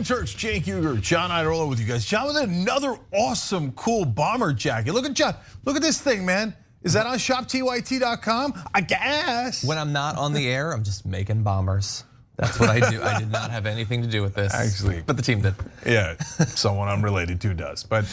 Morning Church, Cenk, Uygur, John Iadarola with you guys. John with another awesome, cool bomber jacket. Look at John, look at this thing, man. Is that on shoptyt.com? I guess. When I'm not on the air, I'm just making bombers. That's what I do. I did not have anything to do with this. Actually, but the team did. Yeah, someone I'm related to does. But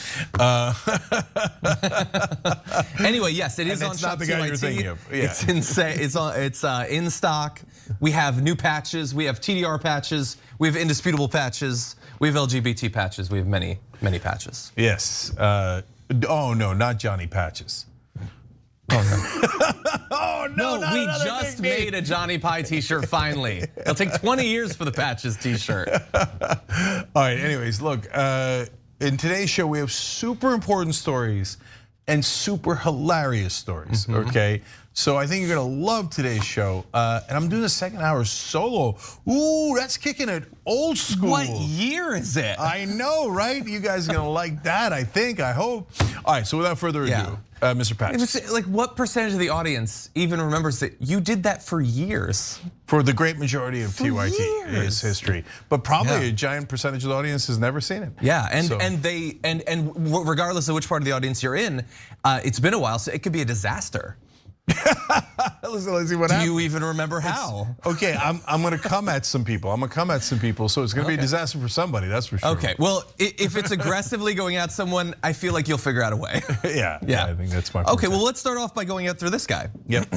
anyway, yes, it is on Shop not the guy you're thinking of. Yeah. It's insane. It's in stock. We have new patches. We have TDR patches. We have indisputable patches. We have LGBT patches. We have many patches. Yes. Oh no, not Johnny Patches. Oh no. Oh no, we just made a Johnny Pie t-shirt finally. It'll take 20 years for the patches t-shirt. All right, anyways, look, in today's show we have super important stories and super hilarious stories, okay? So I think you're gonna love today's show. And I'm doing the second hour solo. Ooh, that's kicking it old school. What year is it? I know, right? You guys are gonna like that, I think, I hope. All right, so without further ado, Mr. Patches. Like, what percentage of the audience even remembers that you did that for years? For the great majority of TYT's history, but probably a giant percentage of the audience has never seen it. Yeah, and regardless of which part of the audience you're in, it's been a while, so it could be a disaster. Listen, let's see what happens. Do you even remember how? Okay, I'm gonna come at some people. So it's gonna be a disaster for somebody, that's for sure. Okay, well, if it's aggressively going at someone, I feel like you'll figure out a way. Yeah, I think that's my Okay, well, let's start off by going after this guy. Yep.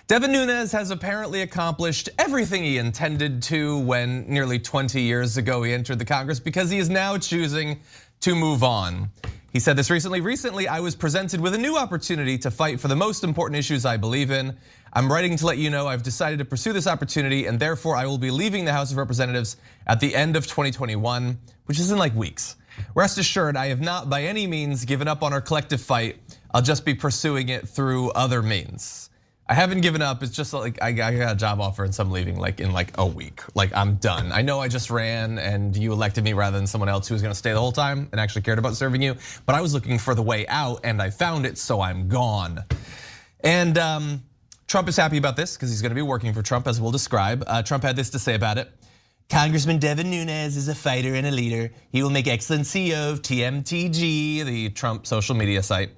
Devin Nunes has apparently accomplished everything he intended to when nearly 20 years ago he entered the Congress, because he is now choosing to move on. He said this recently. Recently, I was presented with a new opportunity to fight for the most important issues I believe in. I'm writing to let you know I've decided to pursue this opportunity, and therefore I will be leaving the House of Representatives at the end of 2021, which is in like weeks. Rest assured, I have not by any means given up on our collective fight. I'll just be pursuing it through other means. I haven't given up. It's just like I got a job offer and so I'm leaving like in like a week. Like I'm done. I know I just ran and you elected me rather than someone else who was gonna stay the whole time and actually cared about serving you. But I was looking for the way out and I found it, so I'm gone. And Trump is happy about this because he's gonna be working for Trump, as we'll describe. Trump had this to say about it. Congressman Devin Nunes is a fighter and a leader. He will make excellent CEO of TMTG, the Trump social media site.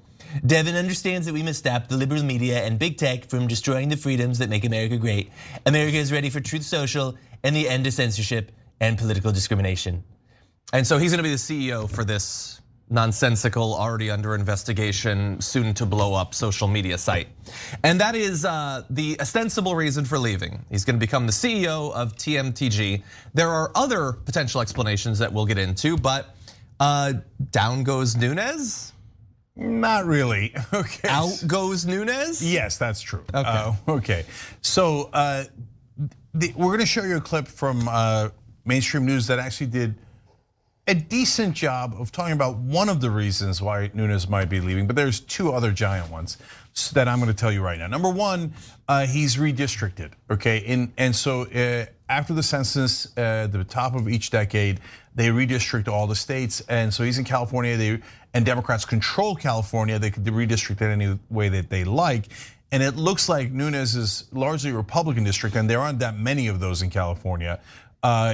Devin understands that we must stop the liberal media and big tech from destroying the freedoms that make America great. America is ready for Truth Social and the end of censorship and political discrimination. And so he's gonna be the CEO for this nonsensical, already under investigation, soon to blow up social media site. And that is the ostensible reason for leaving. He's gonna become the CEO of TMTG. There are other potential explanations that we'll get into, but down goes Nunes? Not really. Okay. Out goes Nunes? Yes, that's true. Okay. Okay. So we're going to show you a clip from mainstream news that actually did a decent job of talking about one of the reasons why Nunes might be leaving, but there's two other giant ones that I'm going to tell you right now. Number one, he's redistricted. Okay, and so after the census, the top of each decade, they redistrict all the states, and so he's in California. And Democrats control California. They could redistrict it any way that they like. And it looks like Nunes is largely a Republican district, and there aren't that many of those in California,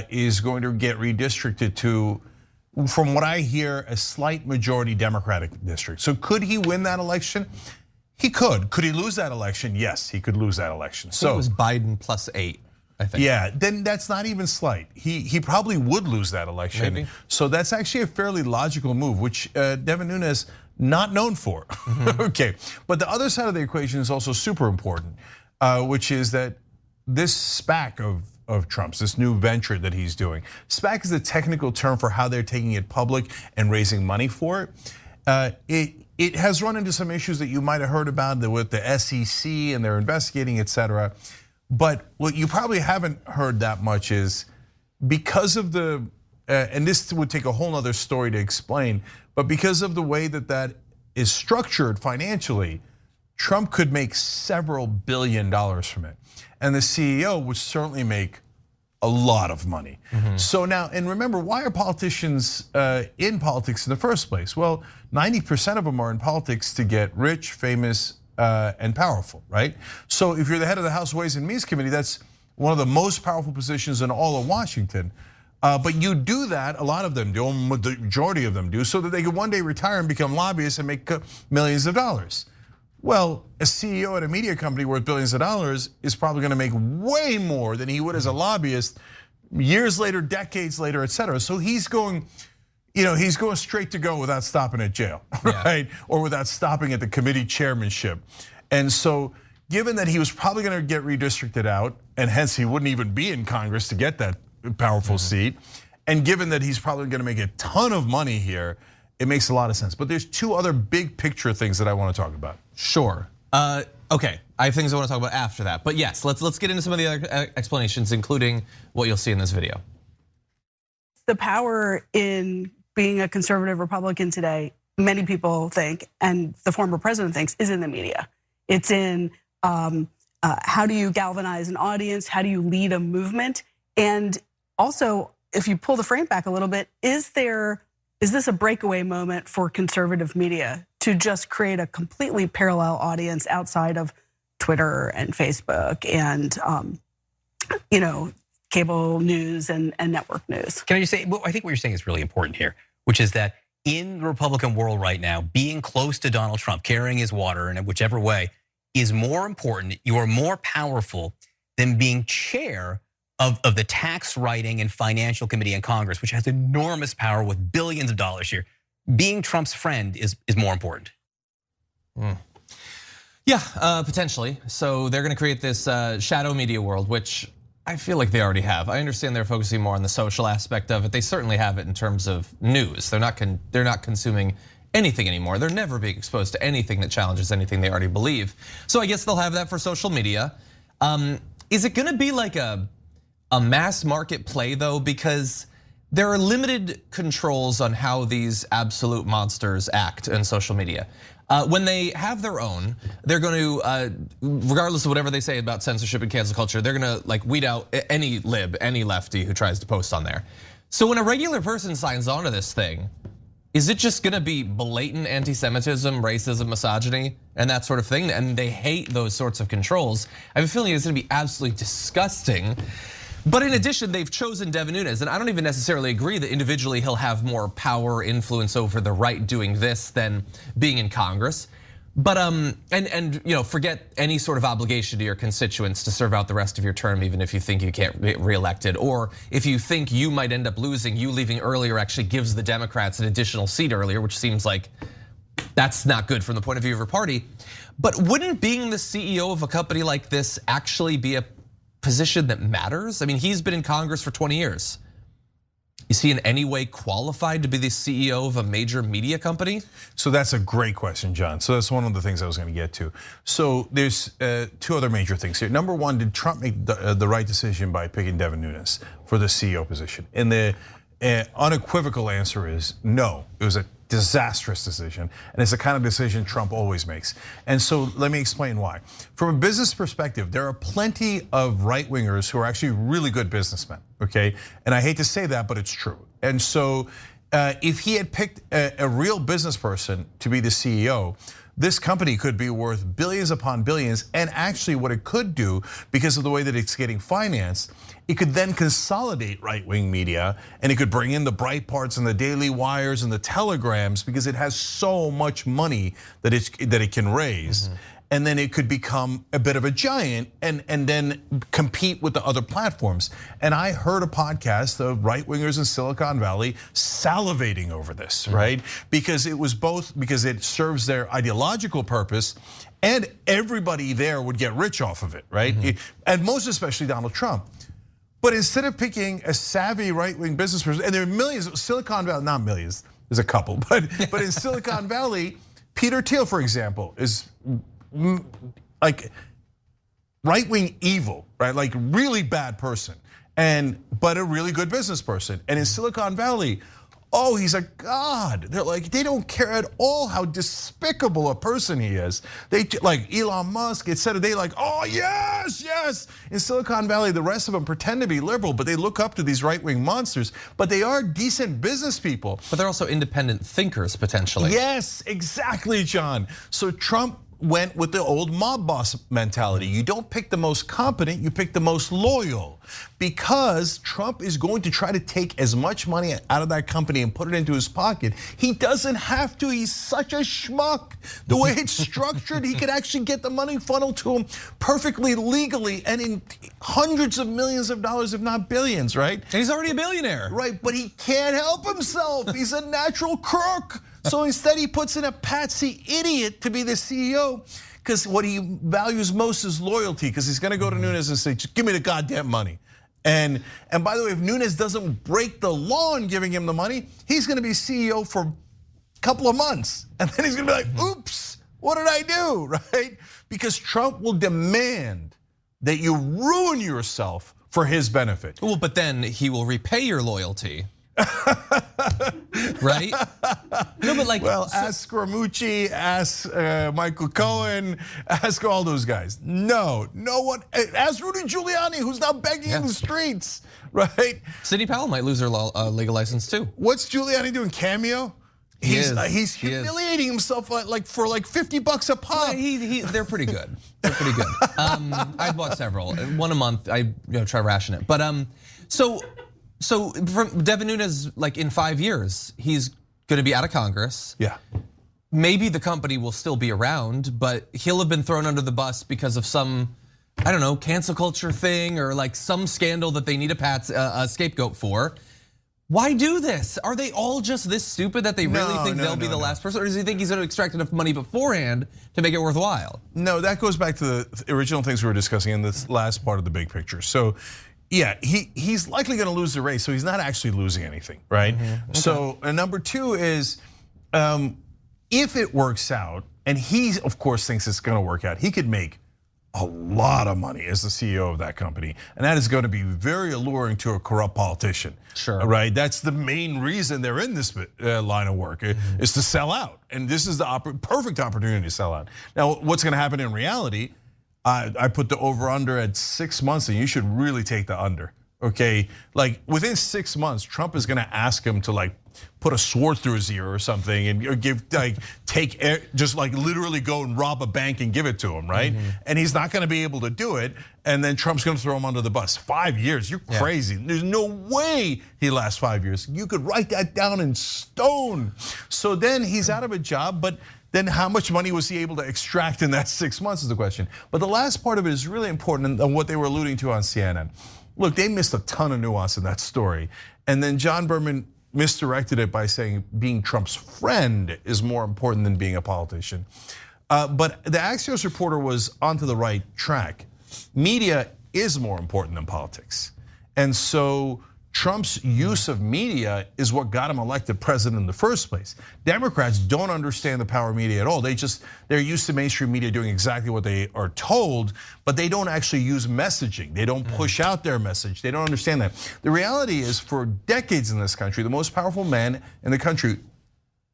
is going to get redistricted to, from what I hear, a slight majority Democratic district. So could he win that election? He could. Could he lose that election? Yes, he could lose that election. So it was Biden +8. I think. Yeah, then that's not even slight. He probably would lose that election. Maybe. So that's actually a fairly logical move, which Devin Nunes not known for. Okay, but the other side of the equation is also super important, which is that this SPAC of Trump's, this new venture that he's doing. SPAC is a technical term for how they're taking it public and raising money for it. It has run into some issues that you might have heard about with the SEC and they're investigating, et cetera. But what you probably haven't heard that much is because of the, and this would take a whole nother story to explain, but because of the way that that is structured financially, Trump could make several $1 billion from it. And the CEO would certainly make a lot of money. So now, and remember, why are politicians in politics in the first place? Well, 90% of them are in politics to get rich, famous, and powerful, right? So if you're the head of the House Ways and Means Committee, that's one of the most powerful positions in all of Washington. But you do that, a lot of them do, the majority of them do, so that they can one day retire and become lobbyists and make millions of dollars. Well, a CEO at a media company worth billions of dollars is probably gonna make way more than he would as a lobbyist years later, decades later, et cetera. So he's going, he's going straight to go without stopping at jail, right? Or without stopping at the committee chairmanship. And so given that he was probably gonna get redistricted out, and hence he wouldn't even be in Congress to get that powerful seat, and given that he's probably gonna make a ton of money here, it makes a lot of sense. But there's two other big picture things that I wanna talk about. Sure. Okay, I have things I want to talk about after that. But yes, let's get into some of the other explanations, including what you'll see in this video. The power in being a conservative Republican today, many people think, and the former president thinks, is in the media. It's in how do you galvanize an audience? How do you lead a movement? And also, if you pull the frame back a little bit, is this a breakaway moment for conservative media to just create a completely parallel audience outside of Twitter and Facebook and cable news and network news? Can I just say, well, I think what you're saying is really important here, which is that in the Republican world right now, being close to Donald Trump, carrying his water in whichever way, is more important. You are more powerful than being chair of the tax writing and financial committee in Congress, which has enormous power with billions of dollars here. Being Trump's friend is more important. Yeah, potentially. So they're gonna create this shadow media world, which I feel like they already have. I understand they're focusing more on the social aspect of it. They certainly have it in terms of news. They're not consuming anything anymore. They're never being exposed to anything that challenges anything they already believe. So I guess they'll have that for social media. Is it gonna be like a mass market play though? Because there are limited controls on how these absolute monsters act in social media. When they have their own, they're going to, regardless of whatever they say about censorship and cancel culture, they're going to like weed out any lib, any lefty who tries to post on there. So when a regular person signs on to this thing, is it just going to be blatant anti-Semitism, racism, misogyny, and that sort of thing? And they hate those sorts of controls. I have a feeling it's going to be absolutely disgusting. But in addition, they've chosen Devin Nunes, and I don't even necessarily agree that individually he'll have more power, influence over the right doing this than being in Congress. But forget any sort of obligation to your constituents to serve out the rest of your term, even if you think you can't get reelected, or if you think you might end up losing, you leaving earlier actually gives the Democrats an additional seat earlier, which seems like that's not good from the point of view of your party. But wouldn't being the CEO of a company like this actually be a position that matters? I mean, he's been in Congress for 20 years. Is he in any way qualified to be the CEO of a major media company? So that's a great question, John. So that's one of the things I was going to get to. So there's two other major things here. Number one, did Trump make the right decision by picking Devin Nunes for the CEO position? And the unequivocal answer is no. It was a disastrous decision, and it's the kind of decision Trump always makes. And so let me explain why. From a business perspective, there are plenty of right-wingers who are actually really good businessmen, okay? And I hate to say that, but it's true. And so if he had picked a real business person to be the CEO, this company could be worth billions upon billions, and actually what it could do, because of the way that it's getting financed, it could then consolidate right-wing media, and it could bring in the Breitbarts and the Daily Wires and the Telegrams, because it has so much money that it can raise. And then it could become a bit of a giant and then compete with the other platforms. And I heard a podcast of right-wingers in Silicon Valley salivating over this, right? Because it was both, because it serves their ideological purpose, and everybody there would get rich off of it, right? And most especially Donald Trump. But instead of picking a savvy right-wing business person, and there are millions, Silicon Valley, not millions, there's a couple, but in Silicon Valley, Peter Thiel, for example, is like right-wing evil, right? Like really bad person, but a really good business person. And in Silicon Valley, oh, he's a god. They're like, they don't care at all how despicable a person he is. They like Elon Musk, etc. They like, oh yes, yes. In Silicon Valley, the rest of them pretend to be liberal, but they look up to these right-wing monsters. But they are decent business people. But they're also independent thinkers potentially. Yes, exactly, John. So Trump went with the old mob boss mentality. You don't pick the most competent, you pick the most loyal. Because Trump is going to try to take as much money out of that company and put it into his pocket. He doesn't have to, he's such a schmuck. The way it's structured, he could actually get the money funneled to him perfectly legally and in hundreds of millions of dollars, if not billions, right? And he's already a billionaire. Right, but he can't help himself. He's a natural crook. So instead he puts in a patsy idiot to be the CEO, because what he values most is loyalty, because he's gonna go to Nunes and say, just give me the goddamn money. And by the way, if Nunes doesn't break the law in giving him the money, he's gonna be CEO for a couple of months. And then he's gonna be like, oops, what did I do, right? Because Trump will demand that you ruin yourself for his benefit. Well, but then he will repay your loyalty. Right? No, but like, well, ask Scaramucci, ask Michael Cohen, ask all those guys. No one. Ask Rudy Giuliani, who's now begging in the streets, right? Sidney Powell might lose her legal license too. What's Giuliani doing? Cameo? He's humiliating himself like for like $50 a pop. Well, they're pretty good. They're pretty good. I bought several, one a month. I try to ration it, but So from Devin Nunes, like in 5 years, he's going to be out of Congress. Yeah. Maybe the company will still be around, but he'll have been thrown under the bus because of some, I don't know, cancel culture thing or like some scandal that they need a scapegoat for. Why do this? Are they all just this stupid that they really think they'll be the last person? Or does he think he's going to extract enough money beforehand to make it worthwhile? No, that goes back to the original things we were discussing in this last part of the big picture. So yeah, he's likely going to lose the race, so he's not actually losing anything, right? Okay. So number two is, if it works out, and he of course thinks it's going to work out, he could make a lot of money as the CEO of that company, and that is going to be very alluring to a corrupt politician. Sure. Right? That's the main reason they're in this line of work, is to sell out, and this is the perfect opportunity to sell out. Now, what's going to happen in reality? I put the over under at 6 months, and you should really take the under. Okay, like within 6 months, Trump is going to ask him to like put a sword through his ear or something, and just like literally go and rob a bank and give it to him, right? And he's not going to be able to do it, and then Trump's going to throw him under the bus. 5 years, you're crazy. There's no way he lasts 5 years. You could write that down in stone. So then he's out of a job, but then how much money was he able to extract in that 6 months is the question. But the last part of it is really important, and what they were alluding to on CNN. Look, they missed a ton of nuance in that story. And then John Berman misdirected it by saying being Trump's friend is more important than being a politician. But the Axios reporter was onto the right track. Media is more important than politics. And so Trump's use of media is what got him elected president in the first place. Democrats don't understand the power of media at all. They're used to mainstream media doing exactly what they are told, but they don't actually use messaging. They don't push out their message. They don't understand that. The reality is, for decades in this country, the most powerful man in the country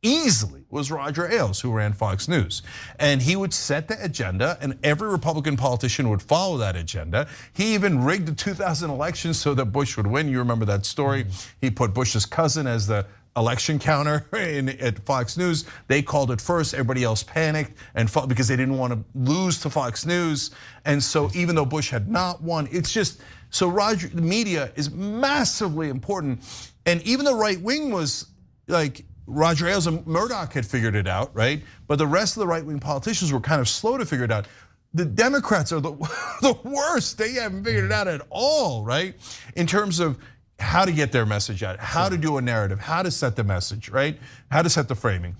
easily was Roger Ailes, who ran Fox News. And he would set the agenda, and every Republican politician would follow that agenda. He even rigged the 2000 election so that Bush would win. You remember that story. He put Bush's cousin as the election counter at Fox News. They called it first, everybody else panicked and fought because they didn't want to lose to Fox News. And so even though Bush had not won, it's just, so the media is massively important. And even the right wing was like, Roger Ailes and Murdoch had figured it out, right? But the rest of the right-wing politicians were kind of slow to figure it out. The Democrats are the worst. They haven't figured it out at all, right? In terms of how to get their message out, how to do a narrative, how to set the message, right? How to set the framing.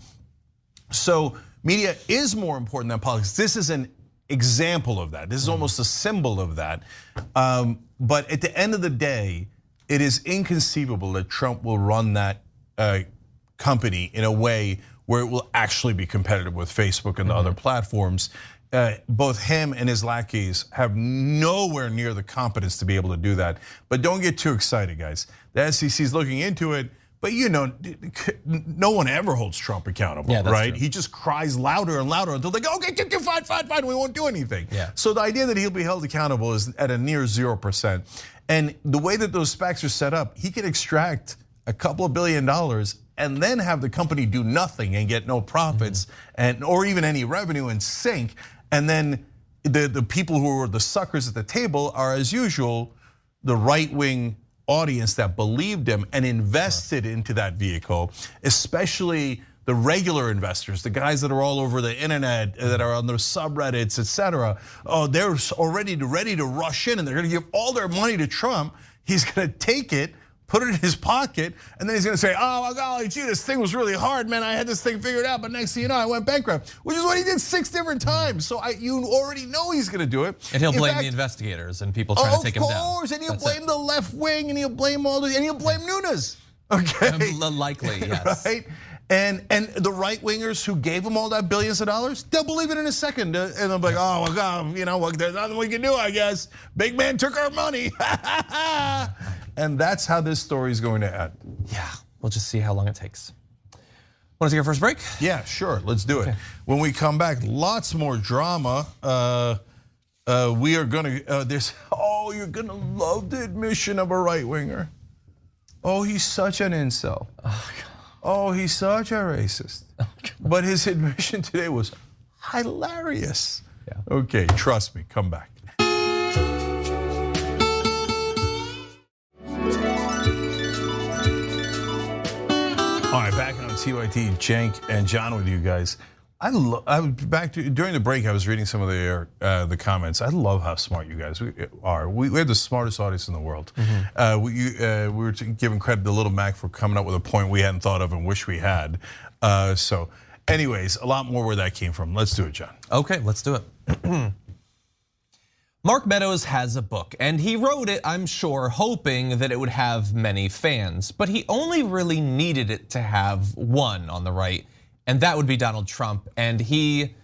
So media is more important than politics. This is an example of that. This is almost a symbol of that. But at the end of the day, it is inconceivable that Trump will run that company in a way where it will actually be competitive with Facebook and the other platforms. Both him and his lackeys have nowhere near the competence to be able to do that. But don't get too excited, guys. The SEC is looking into it, but no one ever holds Trump accountable, right? True. He just cries louder and louder until they go, okay, fine, we won't do anything. So the idea that he'll be held accountable is at a near 0%. And the way that those SPACs are set up, he can extract a couple of $1 billion and then have the company do nothing and get no profits or even any revenue and sink, and then the people who are the suckers at the table are, as usual, the right-wing audience that believed him and invested into that vehicle, especially the regular investors, the guys that are all over the internet, that are on their subreddits, etc. Oh, they're already ready to rush in, and they're going to give all their money to Trump. He's going to take it, put it in his pocket, and then he's going to say, "Oh my golly, gee, this thing was really hard, man. I had this thing figured out, but next thing you know, I went bankrupt," which is what he did 6 different times. So you already know he's going to do it. And he'll blame the investigators and people trying to take him down. Of course, and he'll blame the left wing, and he'll blame and he'll blame Nunes. Okay, likely, yes. Right. And the right wingers who gave him all that billions of dollars, they'll believe it in a second, and they'll be like, "Oh my God, there's nothing we can do, I guess. Big man took our money." And that's how this story is going to end. Yeah, we'll just see how long it takes. Want to take our first break? Yeah, sure, let's do it. When we come back, lots more drama. We are gonna, you're gonna love the admission of a right winger. Oh, he's such an incel. Oh, he's such a racist. But his admission today was hilarious. Yeah. Okay, trust me, come back. All right, back on TYT, Cenk and John with you guys. During the break, I was reading some of the comments. I love how smart you guys are. We have the smartest audience in the world. We were giving credit to Little Mac for coming up with a point we hadn't thought of and wish we had. So anyways, a lot more where that came from. Let's do it, John. Okay, let's do it. Mark Meadows has a book, and he wrote it, I'm sure, hoping that it would have many fans. But he only really needed it to have one on the right, and that would be Donald Trump. And he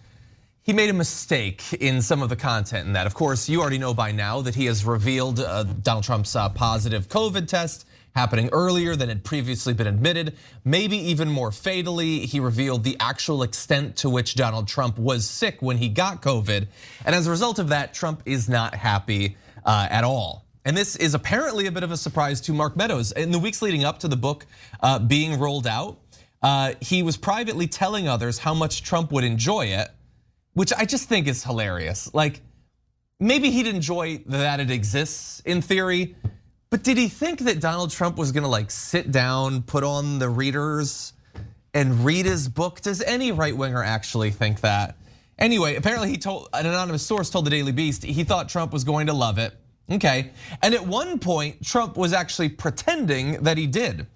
made a mistake in some of the content in that. Of course, you already know by now that he has revealed Donald Trump's positive COVID test happening earlier than had previously been admitted. Maybe even more fatally, he revealed the actual extent to which Donald Trump was sick when he got COVID. And as a result of that, Trump is not happy at all. And this is apparently a bit of a surprise to Mark Meadows. In the weeks leading up to the book being rolled out, he was privately telling others how much Trump would enjoy it, which I just think is hilarious. Like, maybe he'd enjoy that it exists in theory, but did he think that Donald Trump was gonna sit down, put on the readers, and read his book? Does any right winger actually think that? Anyway, apparently he told, an anonymous source told the Daily Beast, he thought Trump was going to love it. Okay, and at one point, Trump was actually pretending that he did.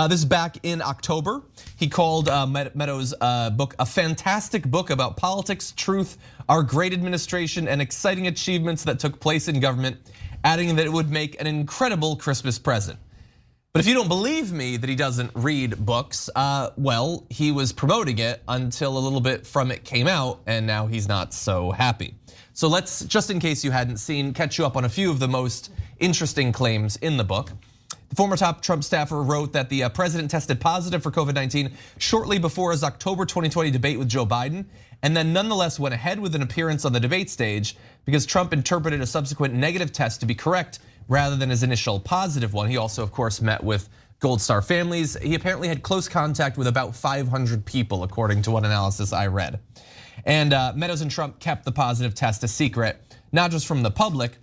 This is back in October. He called Meadows' book a fantastic book about politics, truth, our great administration, and exciting achievements that took place in government, adding that it would make an incredible Christmas present. But if you don't believe me that he doesn't read books, well, he was promoting it until a little bit from it came out, and now he's not so happy. So let's, just in case you hadn't seen, catch you up on a few of the most interesting claims in the book. The former top Trump staffer wrote that the president tested positive for COVID-19 shortly before his October 2020 debate with Joe Biden, and then nonetheless went ahead with an appearance on the debate stage because Trump interpreted a subsequent negative test to be correct rather than his initial positive one. He also, of course, met with Gold Star families. He apparently had close contact with about 500 people, according to one analysis I read. And Meadows and Trump kept the positive test a secret, not just from the public,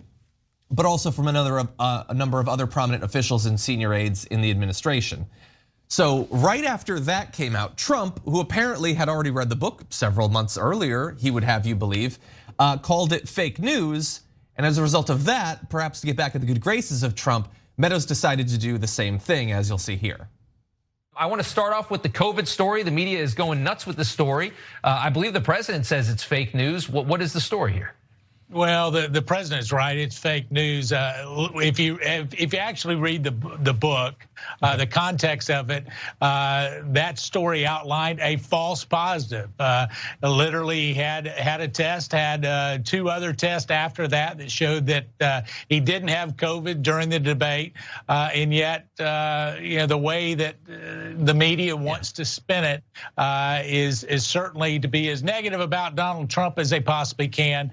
but also from a number of other prominent officials and senior aides in the administration. So right after that came out, Trump, who apparently had already read the book several months earlier, he would have you believe, called it fake news. And as a result of that, perhaps to get back in the good graces of Trump, Meadows decided to do the same thing, as you'll see here. I want to start off with the COVID story. The media is going nuts with the story. I believe the president says it's fake news. What is the story here? Well, the president's right. It's fake news. If you actually read the book, the context of it, that story outlined a false positive. Literally had a test, had 2 other tests after that showed that he didn't have COVID during the debate, and yet the way that the media wants to spin it is certainly to be as negative about Donald Trump as they possibly can,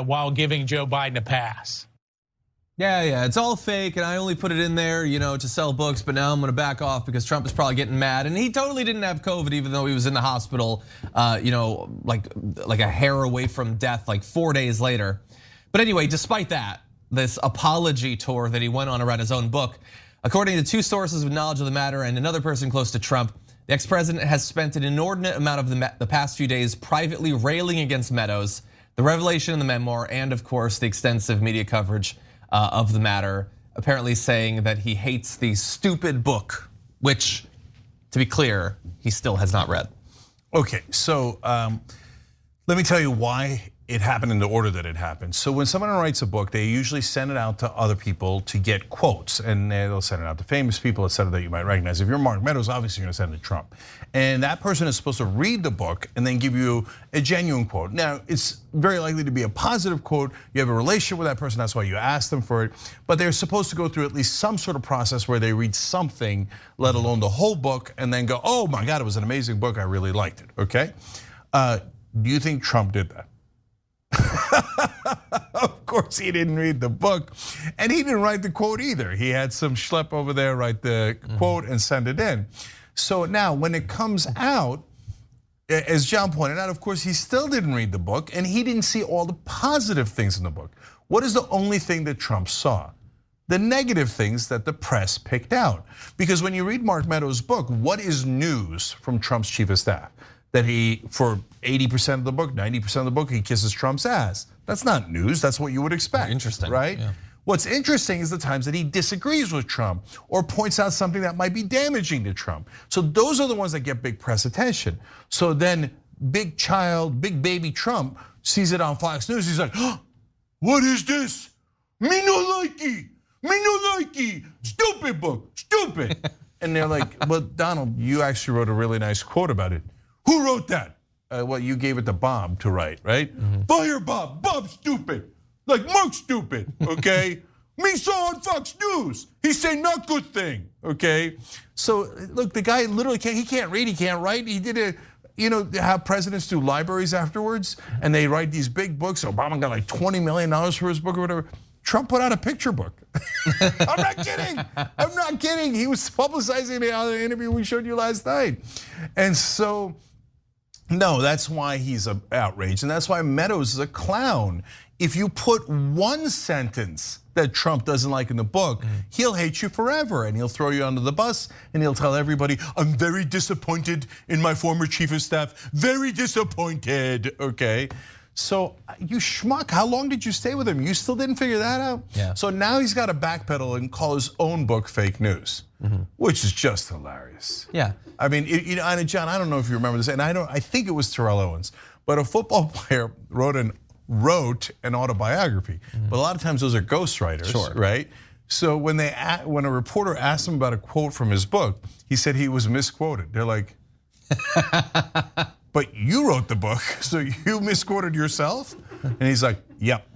while giving Joe Biden a pass. Yeah, it's all fake, and I only put it in there, to sell books. But now I'm gonna back off because Trump is probably getting mad, and he totally didn't have COVID, even though he was in the hospital, like a hair away from death, like 4 days later. But anyway, despite that, this apology tour that he went on around his own book, according to 2 sources with knowledge of the matter and another person close to Trump, the ex-president has spent an inordinate amount of the past few days privately railing against Meadows, the revelation in the memoir, and of course the extensive media coverage of the matter, apparently saying that he hates the stupid book, which, to be clear, he still has not read. Okay, so let me tell you why it happened in the order that it happened. So when someone writes a book, they usually send it out to other people to get quotes, and they'll send it out to famous people, et cetera, that you might recognize. If you're Mark Meadows, obviously you're gonna send it to Trump. And that person is supposed to read the book and then give you a genuine quote. Now, it's very likely to be a positive quote. You have a relationship with that person, that's why you ask them for it. But they're supposed to go through at least some sort of process where they read something, let alone the whole book, and then go, oh my God, it was an amazing book, I really liked it, okay? Do you think Trump did that? Of course he didn't read the book, and he didn't write the quote either. He had some schlep over there write the quote and send it in. So now when it comes out, as John pointed out, of course he still didn't read the book, and he didn't see all the positive things in the book. What is the only thing that Trump saw? The negative things that the press picked out. Because when you read Mark Meadows' book, what is news from Trump's chief of staff? That he, for 80% of the book, 90% of the book, he kisses Trump's ass. That's not news, that's what you would expect. Interesting, right? Yeah. What's interesting is the times that he disagrees with Trump or points out something that might be damaging to Trump. So those are the ones that get big press attention. So then big baby Trump sees it on Fox News, he's like, oh, what is this? Me no likey, stupid book, stupid. And they're like, well, Donald, you actually wrote a really nice quote about it. Who wrote that? Well, you gave it to Bob to write, right? Fire Bob, Bob's stupid. Like Mark's stupid, okay? Me saw on Fox News, he say not good thing, okay? So look, the guy literally can't read, he can't write. He did it, have presidents do libraries afterwards, and they write these big books. Obama got like $20 million for his book or whatever. Trump put out a picture book. I'm not kidding. He was publicizing the other interview we showed you last night. And so, no, that's why he's outraged, and that's why Meadows is a clown. If you put one sentence that Trump doesn't like in the book, he'll hate you forever, and he'll throw you under the bus, and he'll tell everybody, I'm very disappointed in my former chief of staff, very disappointed, okay? So you schmuck, how long did you stay with him? You still didn't figure that out? Yeah. So now he's got to backpedal and call his own book fake news, which is just hilarious. Yeah. I mean, and John, I don't know if you remember this, and I think it was Terrell Owens, but a football player wrote an autobiography. But a lot of times those are ghostwriters, right? So when a reporter asked him about a quote from his book, he said he was misquoted. They're like, but you wrote the book, so you misquoted yourself? And he's like, yep.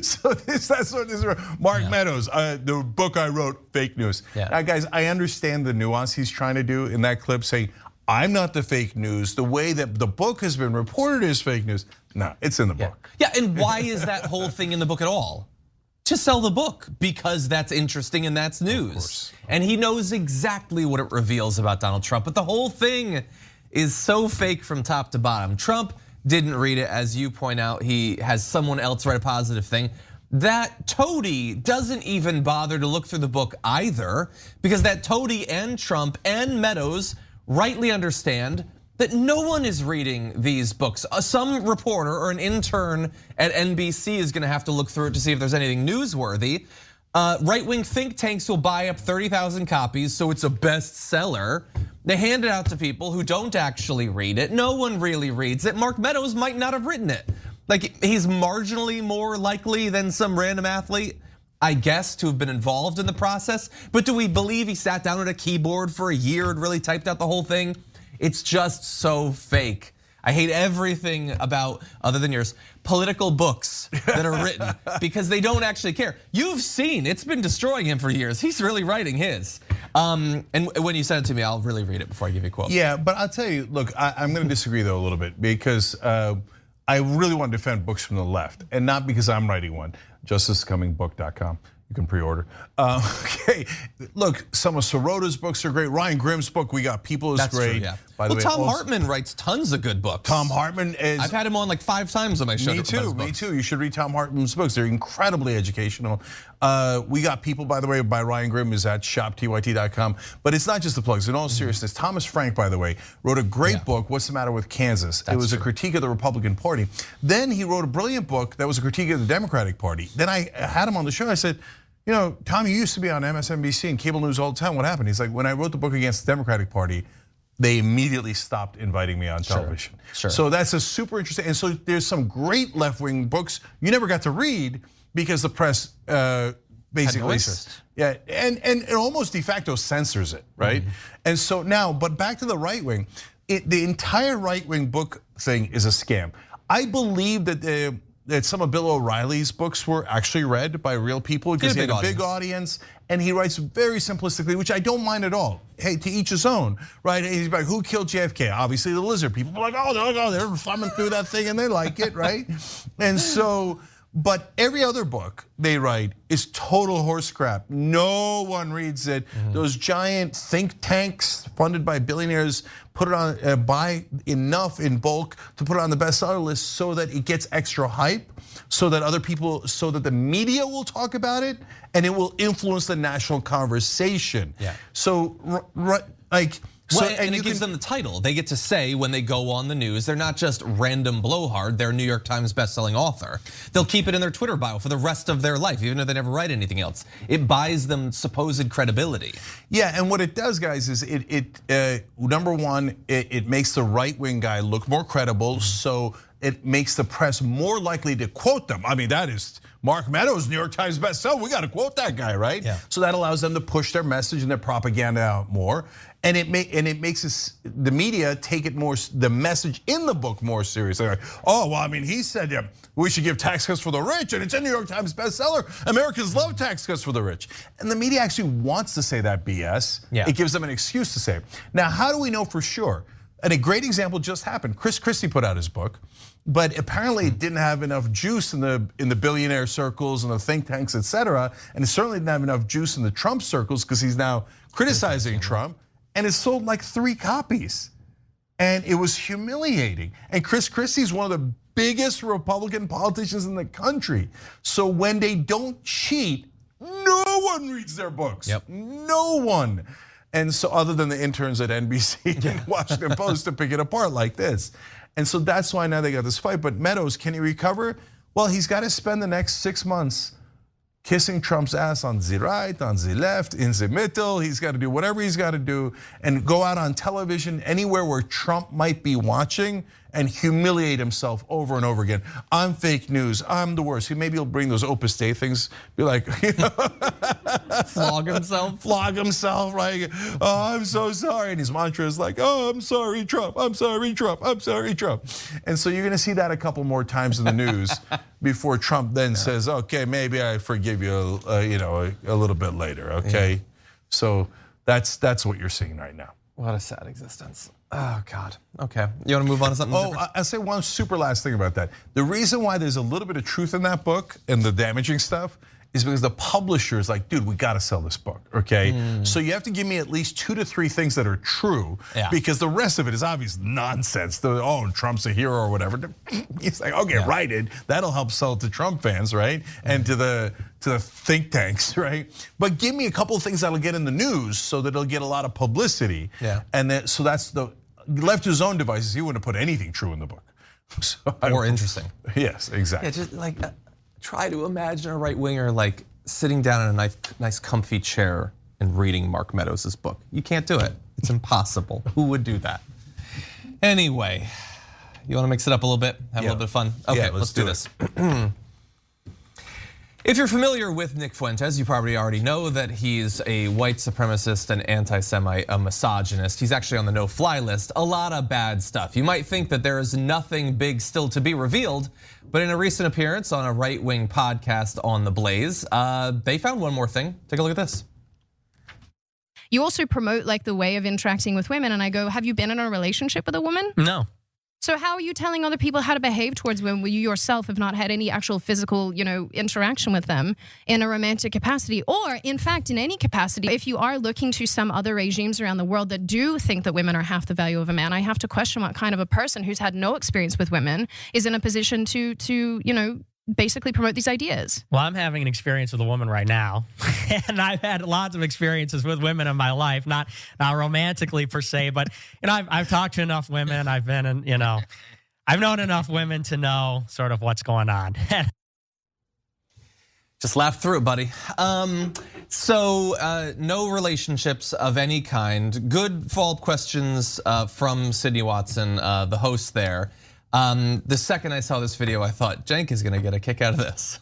So that's what this is. Mark Meadows, the book I wrote, fake news. Now guys, I understand the nuance he's trying to do in that clip, saying, I'm not the fake news. The way that the book has been reported is fake news. No, it's in the book. Yeah, and why is that whole thing in the book at all? To sell the book, because that's interesting and that's news. And he knows exactly what it reveals about Donald Trump, but the whole thing is so fake from top to bottom. Trump didn't read it, as you point out, he has someone else write a positive thing. That toady doesn't even bother to look through the book either, because that toady and Trump and Meadows rightly understand that no one is reading these books. Some reporter or an intern at NBC is gonna have to look through it to see if there's anything newsworthy. Right-wing think tanks will buy up 30,000 copies, so it's a bestseller. They hand it out to people who don't actually read it. No one really reads it. Mark Meadows might not have written it. Like, he's marginally more likely than some random athlete, I guess, to have been involved in the process. But do we believe he sat down at a keyboard for a year and really typed out the whole thing? It's just so fake. I hate everything about, other than yours, political books that are written because they don't actually care. You've seen, it's been destroying him for years. He's really writing his. And when you send it to me, I'll really read it before I give you a quote. Yeah, but I'll tell you, look, I'm gonna disagree though a little bit because I I really want to defend books from the left, and not because I'm writing one. JusticeComingBook.com. You can pre-order. Okay, look, some of Sorota's books are great. Ryan Grimm's book, We Got People, is That's great. true, yeah. By the way, Tom Hartman writes tons of good books. Tom Hartman is. I've had him on like 5 times on my show. Me too. You should read Tom Hartman's books. They're incredibly educational. We Got People, by the way, by Ryan Grimm, is at shoptyt.com. But it's not just the plugs. In all seriousness, Thomas Frank, by the way, wrote a great book, What's the Matter with Kansas? It was a critique of the Republican Party. Then he wrote a brilliant book that was a critique of the Democratic Party. Then I had him on the show. I said, you know, Tom, you used to be on MSNBC and cable news all the time. What happened? He's like, when I wrote the book against the Democratic Party, they immediately stopped inviting me on television. Sure. So that's a super interesting, and so there's some great left-wing books you never got to read because the press basically, yeah, and almost de facto censors it, right? And so now, but back to the right wing, the entire right wing book thing is a scam. I believe that some of Bill O'Reilly's books were actually read by real people because he had a big audience, and he writes very simplistically, which I don't mind at all. Hey, to each his own, right? And he's like, who killed JFK? Obviously the lizard people. Are like, oh, they're thumbing through that thing and they like it, right? And so, but every other book they write is total horse crap. No one reads it. Those giant think tanks funded by billionaires put it on, buy enough in bulk to put it on the bestseller list so that it gets extra hype, so that other people, so that the media will talk about it and it will influence the national conversation. Yeah. So, like, So, and it gives them the title. They get to say when they go on the news, they're not just random blowhard, they're a New York Times bestselling author. They'll keep it in their Twitter bio for the rest of their life, even if they never write anything else. It buys them supposed credibility. Yeah, and what it does, guys, is number one, it makes the right-wing guy look more credible, so it makes the press more likely to quote them. I mean, that is Mark Meadows, New York Times bestseller. We got to quote that guy, right? Yeah. So that allows them to push their message and their propaganda out more, and it makes the media take it more, the message in the book more seriously. Like, oh, well, I mean, he said we should give tax cuts for the rich, and it's a New York Times bestseller. Americans love tax cuts for the rich, and the media actually wants to say that BS. Yeah. It gives them an excuse to say it. Now, how do we know for sure? And a great example just happened. Chris Christie put out his book, but apparently it didn't have enough juice in the billionaire circles and the think tanks, et cetera. And it certainly didn't have enough juice in the Trump circles because he's now criticizing Trump. And it sold like 3 copies. And it was humiliating. And Chris Christie's one of the biggest Republican politicians in the country. So when they don't cheat, no one reads their books. Yep. No one. And so other than the interns at NBC and Washington Post to pick it apart like this. And so that's why now they got this fight. But Meadows, can he recover? Well, he's got to spend the next 6 months kissing Trump's ass on the right, on the left, in the middle. He's got to do whatever he's got to do and go out on television anywhere where Trump might be watching and humiliate himself over and over again. I'm fake news, I'm the worst. Maybe he'll bring those Opus Dei things, be like, Flog himself? Flog himself, right? Oh, I'm so sorry. And his mantra is like, oh, I'm sorry, Trump, I'm sorry, Trump, I'm sorry, Trump. And so you're gonna see that a couple more times in the news before Trump then says, okay, maybe I forgive you, a little bit later, okay? Yeah. So that's what you're seeing right now. What a sad existence. Oh God, okay. You wanna move on to something different? I'll say one super last thing about that. The reason why there's a little bit of truth in that book and the damaging stuff is because the publisher is like, dude, we gotta sell this book, okay? So you have to give me at least 2 to 3 things that are true, because the rest of it is obvious nonsense. Trump's a hero or whatever. It's like, okay, write it. That'll help sell it to Trump fans, right? And to the think tanks, right? But give me a couple of things that'll get in the news so that it'll get a lot of publicity. Yeah. And then, so that's left to his own devices, he wouldn't have put anything true in the book. So More interesting. Yes, exactly. Yeah, just like try to imagine a right winger like sitting down in a nice comfy chair and reading Mark Meadows' book. You can't do it. It's impossible. Who would do that? Anyway, you want to mix it up a little bit? Have a little bit of fun? Okay, let's do this. If you're familiar with Nick Fuentes, you probably already know that he's a white supremacist, an anti-Semite, a misogynist. He's actually on the no-fly list. A lot of bad stuff. You might think that there is nothing big still to be revealed, but in a recent appearance on a right-wing podcast on The Blaze, they found one more thing. Take a look at this. You also promote like the way of interacting with women, and I go, have you been in a relationship with a woman? No. So how are you telling other people how to behave towards women when you yourself have not had any actual physical, interaction with them in a romantic capacity, or in fact in any capacity? If you are looking to some other regimes around the world that do think that women are half the value of a man, I have to question what kind of a person who's had no experience with women is in a position to basically promote these ideas. Well, I'm having an experience with a woman right now, and I've had lots of experiences with women in my life, not romantically per se, but I've talked to enough women. I've been in, I've known enough women to know sort of what's going on. Just laugh through it, buddy. So no relationships of any kind. Good follow-up questions from Sydney Watson, the host there. The second I saw this video, I thought Cenk is gonna get a kick out of this.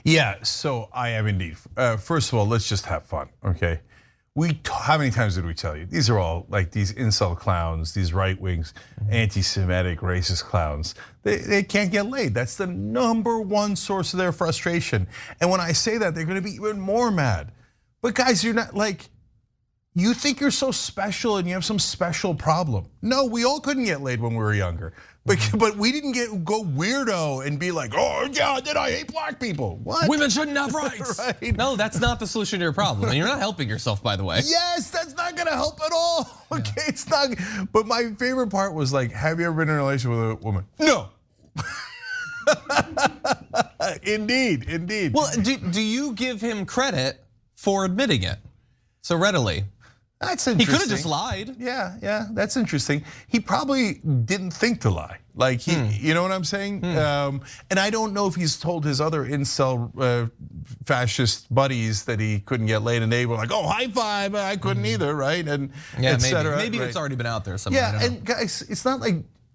Yeah, so I am indeed. First of all, let's just have fun, okay? How many times did we tell you? These are all like these incel clowns, these right wings, anti-Semitic, racist clowns. They can't get laid. That's the #1 source of their frustration. And when I say that, they're gonna be even more mad. But guys, you're not like, you think you're so special and you have some special problem. No, we all couldn't get laid when we were younger. But we didn't go weirdo and be like, oh yeah, then I hate black people. What? Women shouldn't have rights. Right? No, that's not the solution to your problem. And you're not helping yourself, by the way. Yes, that's not gonna help at all. Okay, it's not. But my favorite part was like, have you ever been in a relationship with a woman? No. Indeed. Well, do you give him credit for admitting it so readily? That's interesting. He could have just lied. Yeah, that's interesting. He probably didn't think to lie. Like you know what I'm saying? And I don't know if he's told his other incel fascist buddies that he couldn't get laid, and they were like, "Oh, high five! I couldn't either," right? And yeah, maybe it's already been out there somewhere. Yeah, and guys, it's not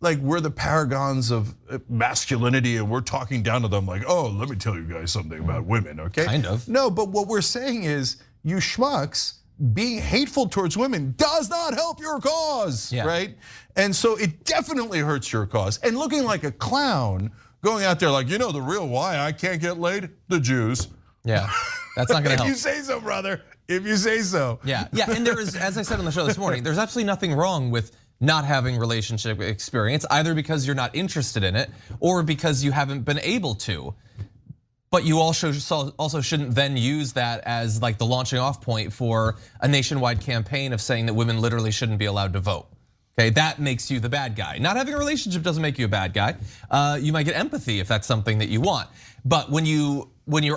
like we're the paragons of masculinity and we're talking down to them like, "Oh, let me tell you guys something about women," okay? Kind of. No, but what we're saying is, you schmucks, being hateful towards women does not help your cause, right? And so it definitely hurts your cause. And looking like a clown, going out there like, the real why I can't get laid? The Jews. Yeah, that's not gonna help. If you say so, brother, if you say so. Yeah, and there is, as I said on the show this morning, there's absolutely nothing wrong with not having relationship experience, either because you're not interested in it or because you haven't been able to. But you also shouldn't then use that as like the launching off point for a nationwide campaign of saying that women literally shouldn't be allowed to vote. Okay, that makes you the bad guy. Not having a relationship doesn't make you a bad guy. You might get empathy if that's something that you want. But when you're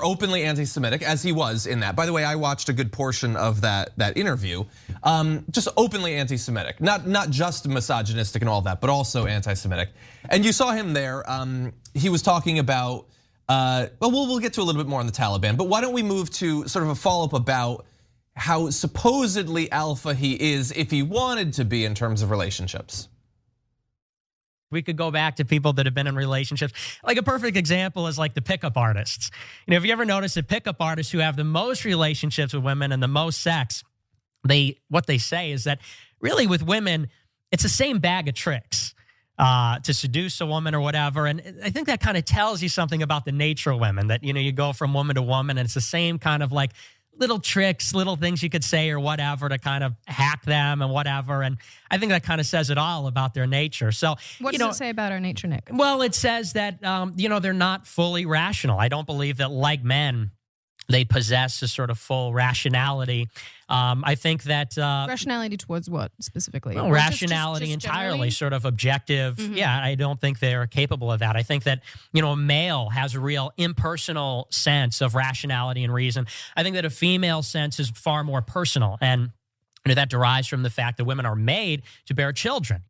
openly anti-Semitic, as he was in that. By the way, I watched a good portion of that interview. Just openly anti-Semitic, not just misogynistic and all that, but also anti-Semitic. And you saw him there. He was talking about. Well, we'll get to a little bit more on the Taliban, but why don't we move to sort of a follow-up about how supposedly alpha he is if he wanted to be in terms of relationships. We could go back to people that have been in relationships. Like a perfect example is like the pickup artists. If you ever notice that pickup artists who have the most relationships with women and the most sex, what they say is that really with women, it's the same bag of tricks. To seduce a woman or whatever. And I think that kind of tells you something about the nature of women, that you go from woman to woman and it's the same kind of like little tricks, little things you could say or whatever to kind of hack them and whatever. And I think that kind of says it all about their nature. So what does it say about our nature, Nick? Well, it says that they're not fully rational. I don't believe that, like men, they possess a sort of full rationality. I think that rationality towards what specifically? Well, rationality just entirely, generally? Sort of objective. Yeah, I don't think they're capable of that. I think that a male has a real impersonal sense of rationality and reason. I think that a female sense is far more personal, and that derives from the fact that women are made to bear children.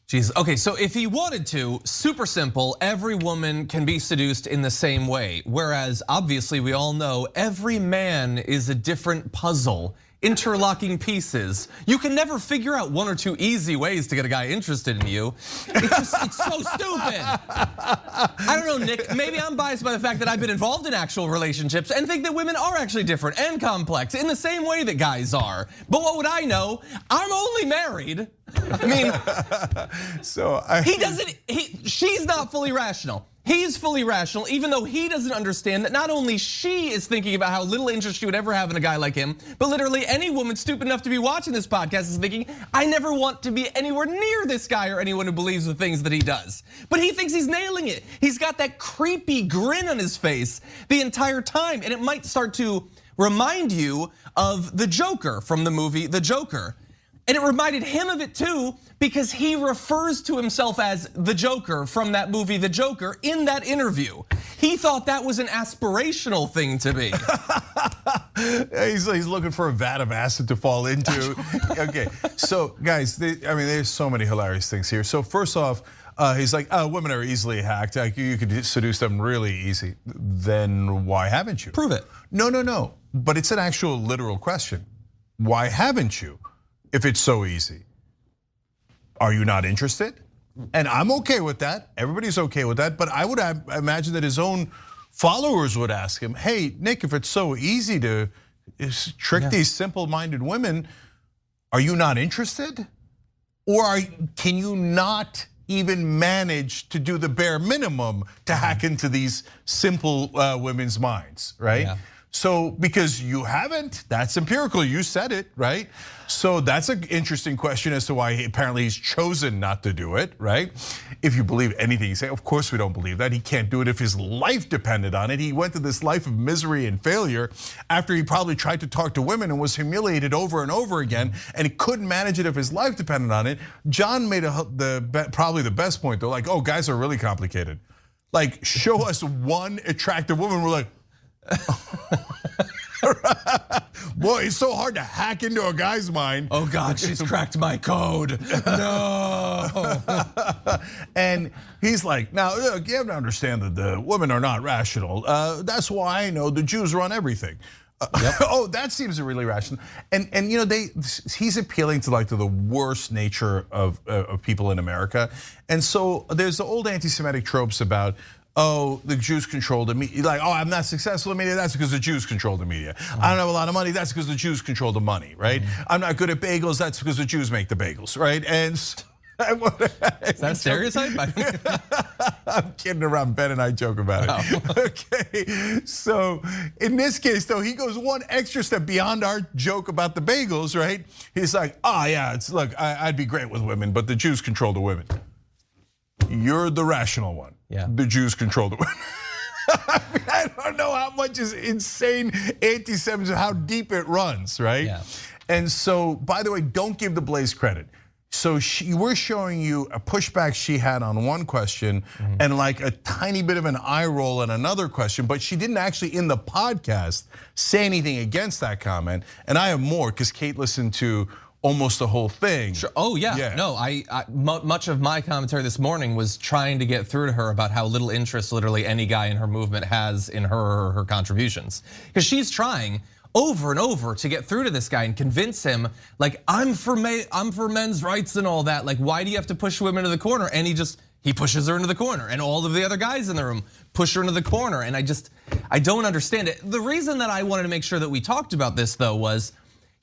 Jesus. Okay, so if he wanted to, super simple, every woman can be seduced in the same way. Whereas obviously we all know every man is a different puzzle, interlocking pieces. You can never figure out one or two easy ways to get a guy interested in you. It's so stupid. I don't know, Nick, maybe I'm biased by the fact that I've been involved in actual relationships and think that women are actually different and complex in the same way that guys are. But what would I know? I'm only married. I mean, so he doesn't, she's not fully rational. He's fully rational, even though he doesn't understand that not only she is thinking about how little interest she would ever have in a guy like him, but literally any woman stupid enough to be watching this podcast is thinking, I never want to be anywhere near this guy or anyone who believes the things that he does. But he thinks he's nailing it. He's got that creepy grin on his face the entire time, and it might start to remind you of the Joker from the movie The Joker. And it reminded him of it too, because he refers to himself as the Joker from that movie, The Joker, in that interview. He thought that was an aspirational thing to be. He's looking for a vat of acid to fall into. Okay, so guys, there's so many hilarious things here. So first off, he's like, women are easily hacked. Like, you could seduce them really easy. Then why haven't you? Prove it. No. But it's an actual literal question. Why haven't you? If it's so easy, are you not interested? And I'm okay with that. Everybody's okay with that. But I would imagine that his own followers would ask him, hey, Nick, if it's so easy to trick these simple-minded women, are you not interested? Or can you not even manage to do the bare minimum to hack into these simple women's minds, right? Yeah. So, because you haven't, that's empirical, you said it, right? So that's an interesting question as to why apparently he's chosen not to do it, right? If you believe anything he's saying, of course we don't believe that. He can't do it if his life depended on it. He went to this life of misery and failure after he probably tried to talk to women and was humiliated over and over again, and he couldn't manage it if his life depended on it. John made probably the best point though, like, guys are really complicated. Like, show us one attractive woman, we're like, boy, it's so hard to hack into a guy's mind. Oh God, she's cracked my code. No. And he's like, now look, you have to understand that the women are not rational. That's why I know the Jews run everything. Yep. That seems really rational. And he's appealing to the worst nature of people in America. And so there's the old anti-Semitic tropes about, the Jews control the media. Like, I'm not successful in media, that's because the Jews control the media. I don't have a lot of money, that's because the Jews control the money, right? I'm not good at bagels, that's because the Jews make the bagels, right? And is that a stereotype? I'm kidding around. Ben and I joke about it. Okay, so in this case though, he goes one extra step beyond our joke about the bagels, right? He's like, look, I'd be great with women, but the Jews control the women. You're the rational one. Yeah. The Jews control the women. I don't know how much is insane anti-Semitism, how deep it runs, right? Yeah. And so, by the way, don't give the Blaze credit. So we're showing you a pushback she had on one question and like a tiny bit of an eye roll on another question, but she didn't actually in the podcast say anything against that comment. And I have more because Kate listened to almost the whole thing. Sure. Oh yeah. No, much of my commentary this morning was trying to get through to her about how little interest literally any guy in her movement has in her or her contributions. Because she's trying over and over to get through to this guy and convince him, like, I'm for men's rights and all that. Like, why do you have to push women to the corner? And he pushes her into the corner, and all of the other guys in the room push her into the corner. And I don't understand it. The reason that I wanted to make sure that we talked about this though was,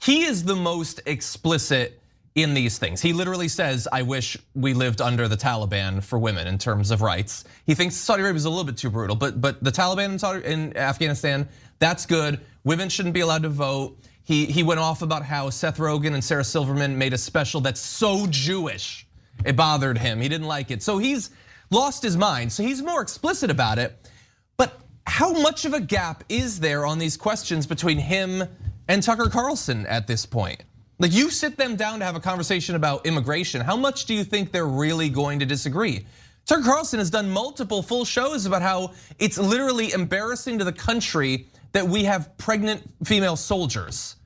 he is the most explicit in these things. He literally says, I wish we lived under the Taliban for women in terms of rights. He thinks Saudi Arabia is a little bit too brutal, but the Taliban in Afghanistan, that's good. Women shouldn't be allowed to vote. He went off about how Seth Rogen and Sarah Silverman made a special that's so Jewish, it bothered him. He didn't like it. So he's lost his mind. So he's more explicit about it. But how much of a gap is there on these questions between him and Tucker Carlson at this point? Like, you sit them down to have a conversation about immigration. How much do you think they're really going to disagree? Tucker Carlson has done multiple full shows about how it's literally embarrassing to the country that we have pregnant female soldiers.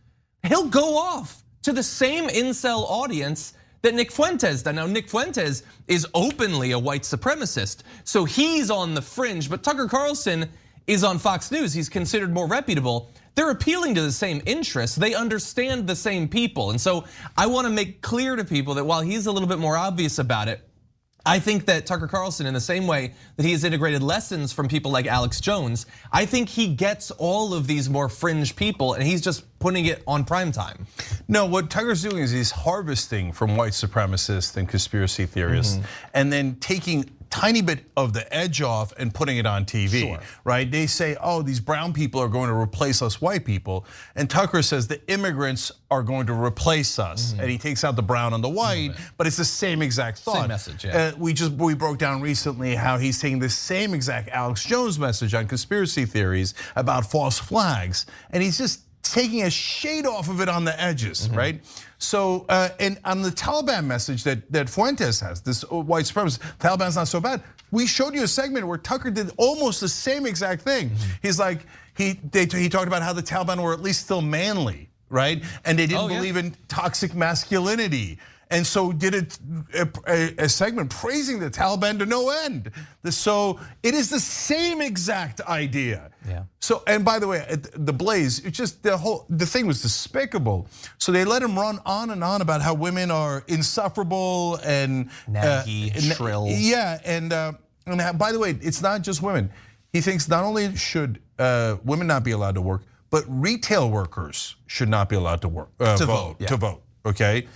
He'll go off to the same incel audience that Nick Fuentes done. Now, Nick Fuentes is openly a white supremacist, so he's on the fringe, but Tucker Carlson is on Fox News. He's considered more reputable. They're appealing to the same interests. They understand the same people. And so I wanna make clear to people that while he's a little bit more obvious about it, I think that Tucker Carlson, in the same way that he has integrated lessons from people like Alex Jones, I think he gets all of these more fringe people and he's just putting it on primetime. No, what Tucker's doing is he's harvesting from white supremacists and conspiracy theorists and then taking tiny bit of the edge off and putting it on TV, Sure. right? They say, oh, these brown people are going to replace us white people. And Tucker says the immigrants are going to replace us. And he takes out the brown and the white, but it's the same exact thought. Same message, yeah. We broke down recently how he's taking the same exact Alex Jones message on conspiracy theories about false flags. And he's just taking a shade off of it on the edges, right? So, and on the Taliban message that Fuentes has, this white supremacist, Taliban's not so bad. We showed you a segment where Tucker did almost the same exact thing. He's like, he talked about how the Taliban were at least still manly, right? And they didn't believe in toxic masculinity. And so did a segment praising the Taliban to no end. So it is the same exact idea. Yeah. So, and by the way, the Blaze, it's just the thing was despicable. So they let him run on and on about how women are insufferable and naggy, shrill. Yeah, and by the way, it's not just women. He thinks not only should women not be allowed to work, but retail workers should not be allowed to work to vote. Okay.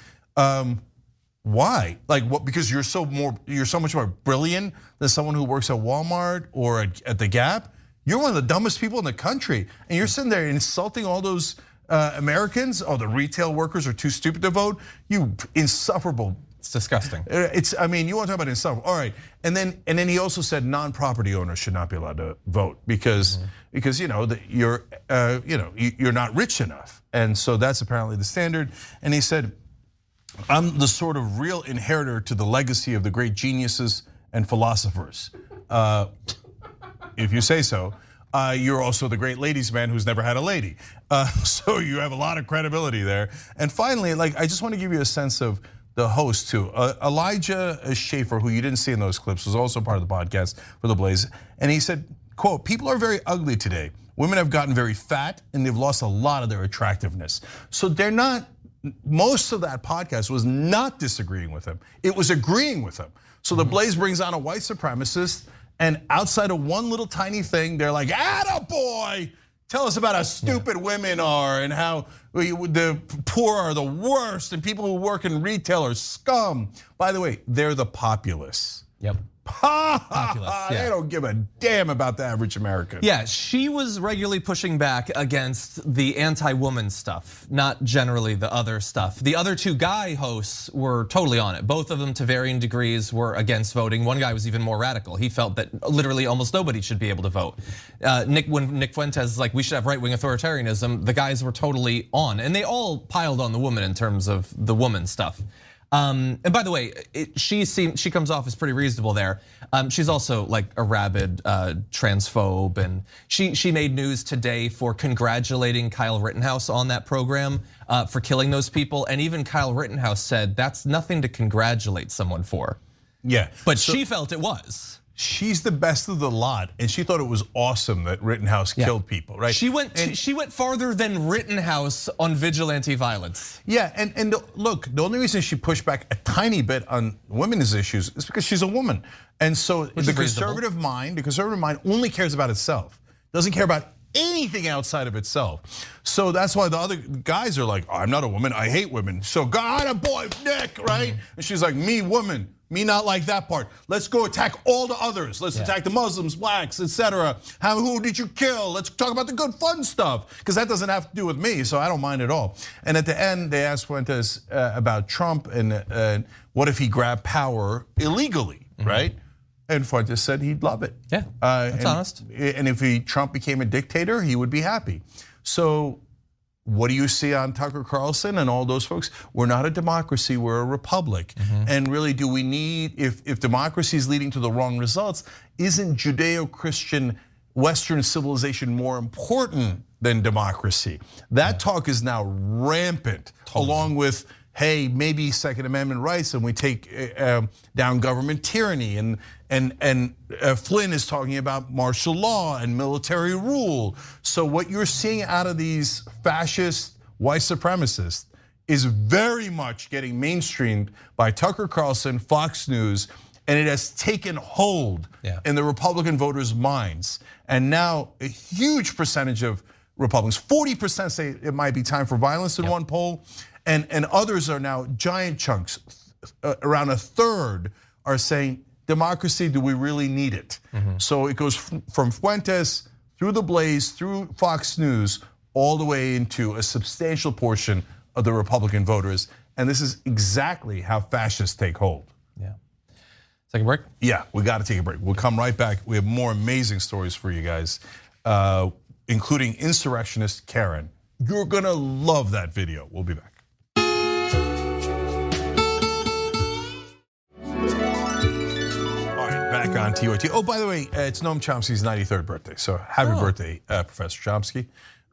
Why? Like what? Because you're so much more brilliant than someone who works at Walmart or at the Gap. You're one of the dumbest people in the country, and you're sitting there insulting all those Americans. Oh, the retail workers are too stupid to vote. You insufferable. It's disgusting. I mean, you want to talk about insufferable? All right, and then he also said non-property owners should not be allowed to vote because you're not rich enough, and so that's apparently the standard. And he said, I'm the sort of real inheritor to the legacy of the great geniuses and philosophers. If you say so. You're also the great ladies' man who's never had a lady. So you have a lot of credibility there. And finally, I just want to give you a sense of the host too. Elijah Schaefer, who you didn't see in those clips, was also part of the podcast for The Blaze. And he said, quote, people are very ugly today. Women have gotten very fat and they've lost a lot of their attractiveness. So they're not, most of that podcast was not disagreeing with him. It was agreeing with him. So The Blaze brings on a white supremacist, and outside of one little tiny thing, they're like, attaboy! Tell us about how stupid women are and how the poor are the worst and people who work in retail are scum. By the way, they're the populace. Yep. Populace, They don't give a damn about the average American. Yeah, she was regularly pushing back against the anti-woman stuff, not generally the other stuff. The other two guy hosts were totally on it. Both of them, to varying degrees, were against voting. One guy was even more radical. He felt that literally almost nobody should be able to vote. When Nick Fuentes is like, we should have right-wing authoritarianism, the guys were totally on. And they all piled on the woman in terms of the woman stuff. And by the way, she comes off as pretty reasonable there. She's also like a rabid transphobe, and she made news today for congratulating Kyle Rittenhouse on that program for killing those people. And even Kyle Rittenhouse said that's nothing to congratulate someone for. Yeah, but she felt it was. She's the best of the lot, and she thought it was awesome that Rittenhouse killed people, right? She went farther than Rittenhouse on vigilante violence. Yeah, and look, the only reason she pushed back a tiny bit on women's issues is because she's a woman, and so the conservative mind only cares about itself, doesn't care about anything outside of itself. So that's why the other guys are like, oh, I'm not a woman, I hate women. So God, a boy, Nick, right? And she's like, me, woman. Me not like that part. Let's go attack all the others. Let's attack the Muslims, blacks, etc. Who did you kill? Let's talk about the good fun stuff, because that doesn't have to do with me, so I don't mind at all. And at the end, they asked Fuentes about Trump and what if he grabbed power illegally, right? And Fuentes said he'd love it. Yeah, that's honest. And if Trump became a dictator, he would be happy. So what do you see on Tucker Carlson and all those folks? We're not a democracy, we're a republic. And really, do we need, if democracy is leading to the wrong results, isn't Judeo-Christian Western civilization more important than democracy? That talk is now rampant, along with, hey, maybe Second Amendment rights and we take down government tyranny. And Flynn is talking about martial law and military rule. So what you're seeing out of these fascist white supremacists is very much getting mainstreamed by Tucker Carlson, Fox News, and it has taken hold in the Republican voters' minds. And now a huge percentage of Republicans, 40% say it might be time for violence in one poll, and others are now giant chunks, around a third are saying democracy, do we really need it? So it goes from Fuentes through the Blaze, through Fox News, all the way into a substantial portion of the Republican voters. And this is exactly how fascists take hold. Yeah. Take a break? Yeah, we got to take a break. We'll come right back. We have more amazing stories for you guys, including insurrectionist Karen. You're gonna love that video. We'll be back. Back on TOT. Oh, by the way, it's Noam Chomsky's 93rd birthday. So happy birthday, Professor Chomsky.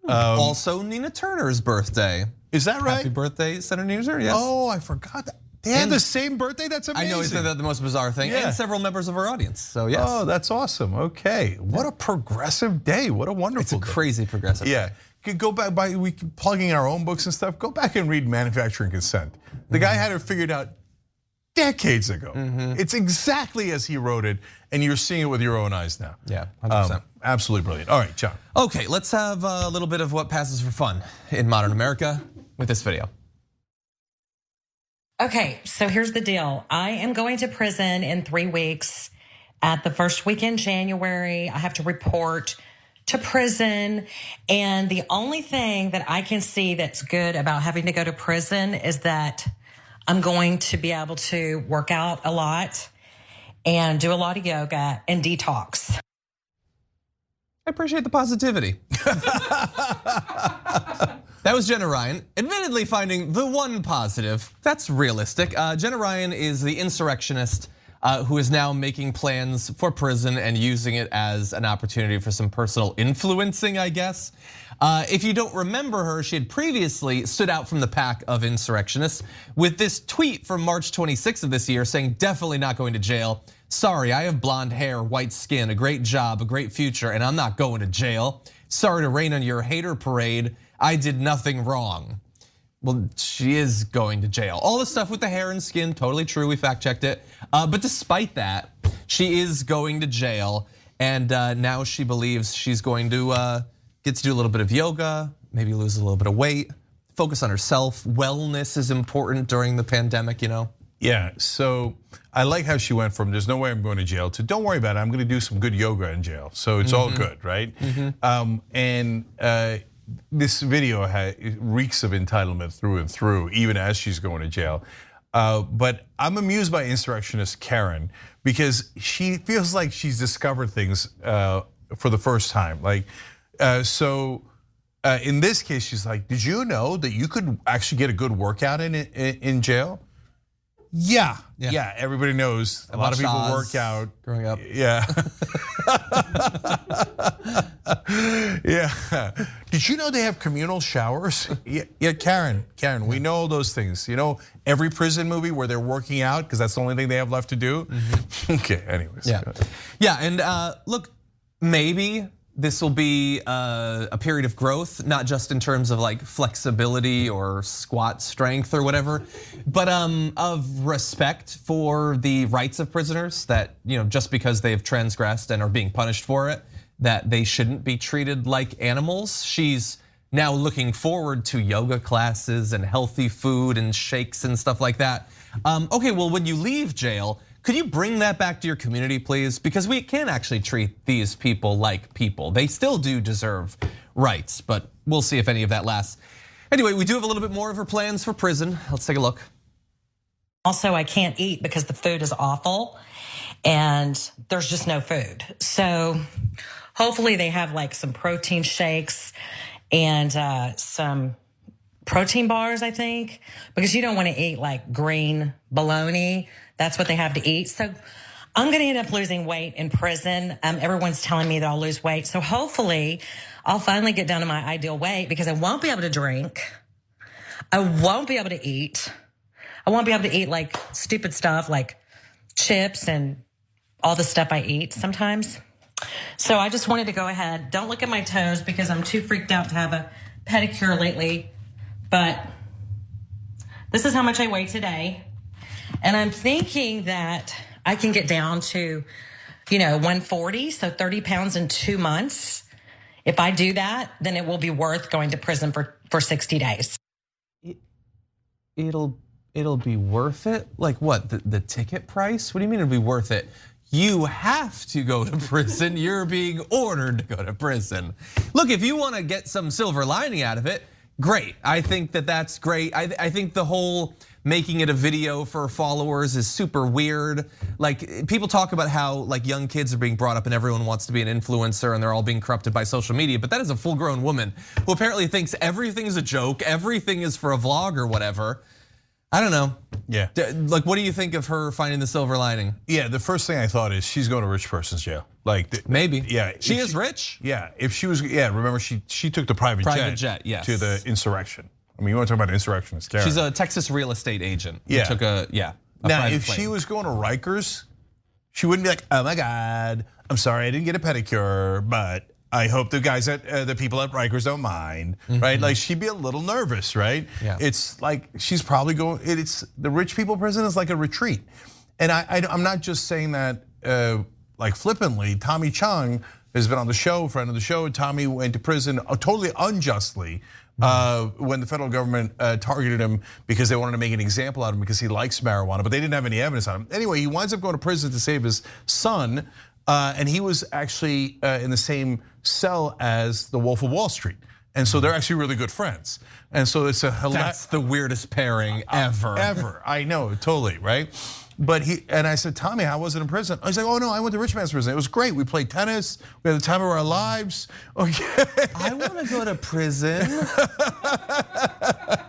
Also Nina Turner's birthday. Is that right? Happy birthday, Senator Nina Turner, yes. Oh, I forgot that. They had the same birthday? That's amazing. I know, isn't that the most bizarre thing? Yeah. And several members of our audience, so yes. Oh, that's awesome. Okay, what a progressive day. What a wonderful It's a day. crazy progressive Yeah. day. Go back by we plugging our own books and stuff. Go back and read Manufacturing Consent. The guy had it figured out decades ago. It's exactly as he wrote it, and you're seeing it with your own eyes now. Yeah, 100%. Absolutely brilliant. All right, John. Okay, let's have a little bit of what passes for fun in modern America with this video. Okay, so here's the deal. I am going to prison in 3 weeks. At the first week in January, I have to report to prison. And the only thing that I can see that's good about having to go to prison is that I'm going to be able to work out a lot and do a lot of yoga and detox. I appreciate the positivity. That was Jenna Ryan, admittedly finding the one positive. That's realistic. Jenna Ryan is the insurrectionist who is now making plans for prison and using it as an opportunity for some personal influencing, I guess. If you don't remember her, she had previously stood out from the pack of insurrectionists with this tweet from March 26th of this year saying, definitely not going to jail. Sorry, I have blonde hair, white skin, a great job, a great future, and I'm not going to jail. Sorry to rain on your hater parade. I did nothing wrong. Well, she is going to jail. All the stuff with the hair and skin, totally true, we fact checked it. But despite that, she is going to jail. And now she believes she's going to get to do a little bit of yoga, maybe lose a little bit of weight, focus on herself. Wellness is important during the pandemic, you know? Yeah, so I like how she went from there's no way I'm going to jail to don't worry about it, I'm going to do some good yoga in jail. So it's all good, right? And this video reeks of entitlement through and through, even as she's going to jail. But I'm amused by insurrectionist Karen because she feels like she's discovered things for the first time. Like, in this case, she's like, did you know that you could actually get a good workout in jail? Yeah, everybody knows. A lot of people work out growing up. Yeah. Yeah. Did you know they have communal showers? Yeah, Karen, we know all those things. You know, every prison movie where they're working out because that's the only thing they have left to do. Okay, anyways. Yeah, and look, maybe this will be a period of growth, not just in terms of like flexibility or squat strength or whatever, but of respect for the rights of prisoners that, you know, just because they've transgressed and are being punished for it, that they shouldn't be treated like animals. She's now looking forward to yoga classes and healthy food and shakes and stuff like that. Okay, well, when you leave jail, could you bring that back to your community, please? Because we can actually treat these people like people. They still do deserve rights, but we'll see if any of that lasts. Anyway, we do have a little bit more of her plans for prison. Let's take a look. Also, I can't eat because the food is awful and there's just no food. So hopefully they have like some protein shakes and some protein bars, I think, because you don't want to eat like green bologna. That's what they have to eat. So I'm going to end up losing weight in prison. Everyone's telling me that I'll lose weight. So hopefully I'll finally get down to my ideal weight because I won't be able to drink. I won't be able to eat. I won't be able to eat like stupid stuff like chips and all the stuff I eat sometimes. So I just wanted to go ahead. Don't look at my toes because I'm too freaked out to have a pedicure lately. But this is how much I weigh today. And I'm thinking that I can get down to, 140, so 30 pounds in 2 months. If I do that, then it will be worth going to prison for 60 days. It'll it'll be worth it? Like what, the ticket price? What do you mean it'll be worth it? You have to go to prison. You're being ordered to go to prison. Look, if you want to get some silver lining out of it, great. I think that's great. I think the whole making it a video for followers is super weird. Like people talk about how like young kids are being brought up and everyone wants to be an influencer and they're all being corrupted by social media, but that is a full-grown woman who apparently thinks everything's a joke, everything is for a vlog or whatever. I don't know. Yeah. Like, what do you think of her finding the silver lining? Yeah, the first thing I thought is she's going to rich person's jail. Like maybe. Yeah. She is rich? Yeah. If she was, remember she took the private jet yes. to the insurrection. I mean, you want to talk about insurrection? It's She's a Texas real estate agent. Yeah. Who took a now, private if plane. she was going to Rikers, she wouldn't be like, oh my God, I'm sorry I didn't get a pedicure, but I hope the guys the people at Rikers don't mind, right? Like she'd be a little nervous, right? Yeah. It's like she's probably going. It's the rich people prison is like a retreat, and I'm not just saying that like flippantly. Tommy Chung has been on the show, friend of the show. Tommy went to prison totally unjustly when the federal government targeted him because they wanted to make an example out of him because he likes marijuana, but they didn't have any evidence on him. Anyway, he winds up going to prison to save his son. And he was actually in the same cell as the Wolf of Wall Street. And so they're actually really good friends. And so it's that's the weirdest pairing ever. Ever, I know, totally, right? But I said, Tommy, how was it in prison? He's like, oh no, I went to rich man's prison. It was great. We played tennis. We had the time of our lives. Okay. I want to go to prison.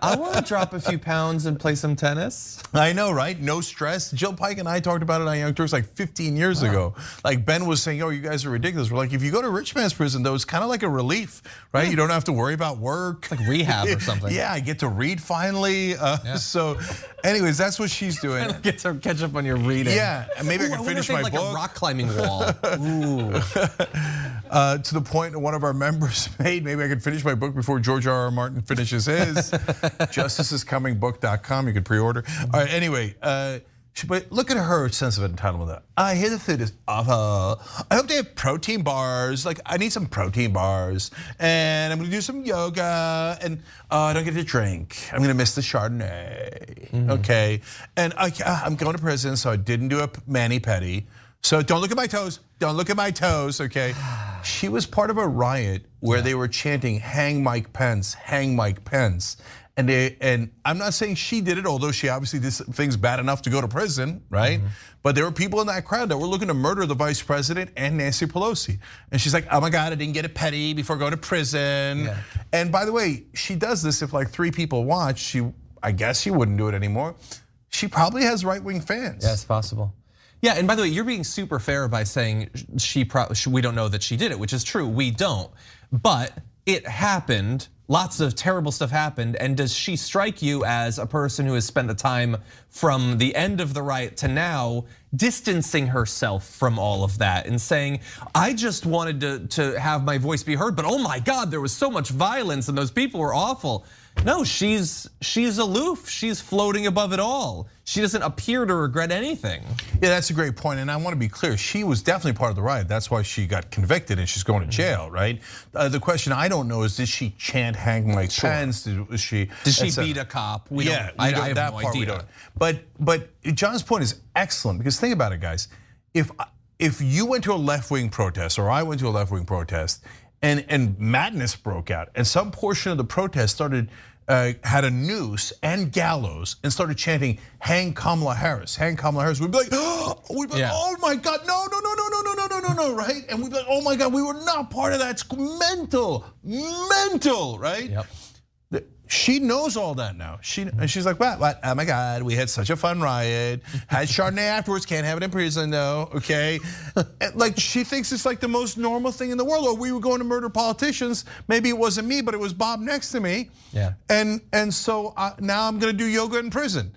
I want to drop a few pounds and play some tennis. I know, right? No stress. Jill Pike and I talked about it on Young Turks like 15 years ago. Like Ben was saying, oh, you guys are ridiculous. We're like, if you go to rich man's prison, though, it's kind of like a relief, right? You don't have to worry about work. Like rehab or something. Yeah, I get to read finally. So anyways, that's what she's doing. I get to catch up on your reading. Yeah, and maybe I can finish my like book. A rock climbing wall. Ooh. To the point one of our members made, maybe I could finish my book before George R.R. Martin finishes his. JusticeIsComingBook.com, you can pre-order. All right, anyway, but look at her sense of entitlement. I hear the food is awful. I hope they have protein bars. Like, I need some protein bars. And I'm gonna do some yoga. And I don't get to drink. I'm gonna miss the Chardonnay. Okay. And I'm going to prison, so I didn't do a mani-pedi. So don't look at my toes. Don't look at my toes, okay? She was part of a riot where they were chanting, hang Mike Pence, hang Mike Pence. And I'm not saying she did it, although she obviously did things bad enough to go to prison, right? But there were people in that crowd that were looking to murder the vice president and Nancy Pelosi. And she's like, oh my God, I didn't get a pedi before going to prison. Yeah. And by the way, she does this if like 3 people watch, I guess she wouldn't do it anymore. She probably has right-wing fans. Yeah, it's possible. Yeah, and by the way, you're being super fair by saying we don't know that she did it, which is true, we don't. But it happened, lots of terrible stuff happened, and does she strike you as a person who has spent the time from the end of the riot to now distancing herself from all of that and saying, I just wanted to have my voice be heard, but oh my God, there was so much violence and those people were awful. No, she's aloof. She's floating above it all. She doesn't appear to regret anything. Yeah, that's a great point, and I want to be clear. She was definitely part of the riot. That's why she got convicted and she's going to jail, right? The question I don't know is, did she chant "Hang Mike Pence"? Did she beat a cop? I have that no part idea. we don't. But John's point is excellent, because think about it, guys. If you went to a left-wing protest, or I went to a left-wing protest, and madness broke out, and some portion of the protest had a noose and gallows and started chanting, hang Kamala Harris, hang Kamala Harris. We'd be like, oh my God, no, right? And we'd be like, oh my God, we were not part of that. It's mental, right? Yep. She knows all that now. And she's like, what? Oh my God, we had such a fun riot. Had Chardonnay afterwards, can't have it in prison though, okay? Like, she thinks it's like the most normal thing in the world. Or we were going to murder politicians. Maybe it wasn't me, but it was Bob next to me. Yeah. And so now I'm gonna do yoga in prison.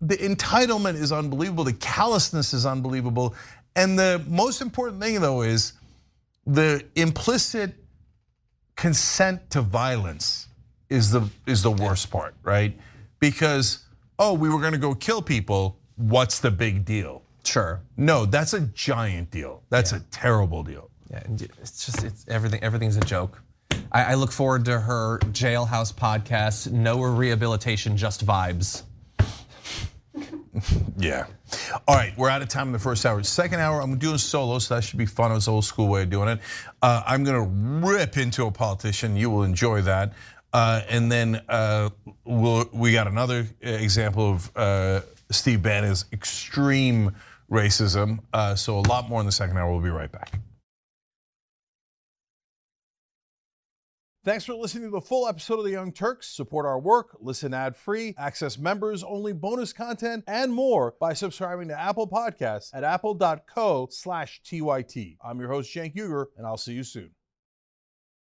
The entitlement is unbelievable. The callousness is unbelievable. And the most important thing though is the implicit consent to violence is the worst part, right? Because, we were gonna go kill people, what's the big deal? Sure. No, that's a giant deal. That's a terrible deal. Yeah, it's everything's a joke. I look forward to her jailhouse podcast, no rehabilitation, just vibes. Yeah. All right, we're out of time in the first hour. Second hour, I'm doing solo, so that should be fun. It's an old school way of doing it. I'm gonna rip into a politician. You will enjoy that. And then we got another example of Steve Bannon's extreme racism. So a lot more in the second hour. We'll be right back. Thanks for listening to the full episode of The Young Turks. Support our work, listen ad-free, access members-only bonus content, and more by subscribing to Apple Podcasts at apple.co/TYT. I'm your host, Cenk Uygur, and I'll see you soon.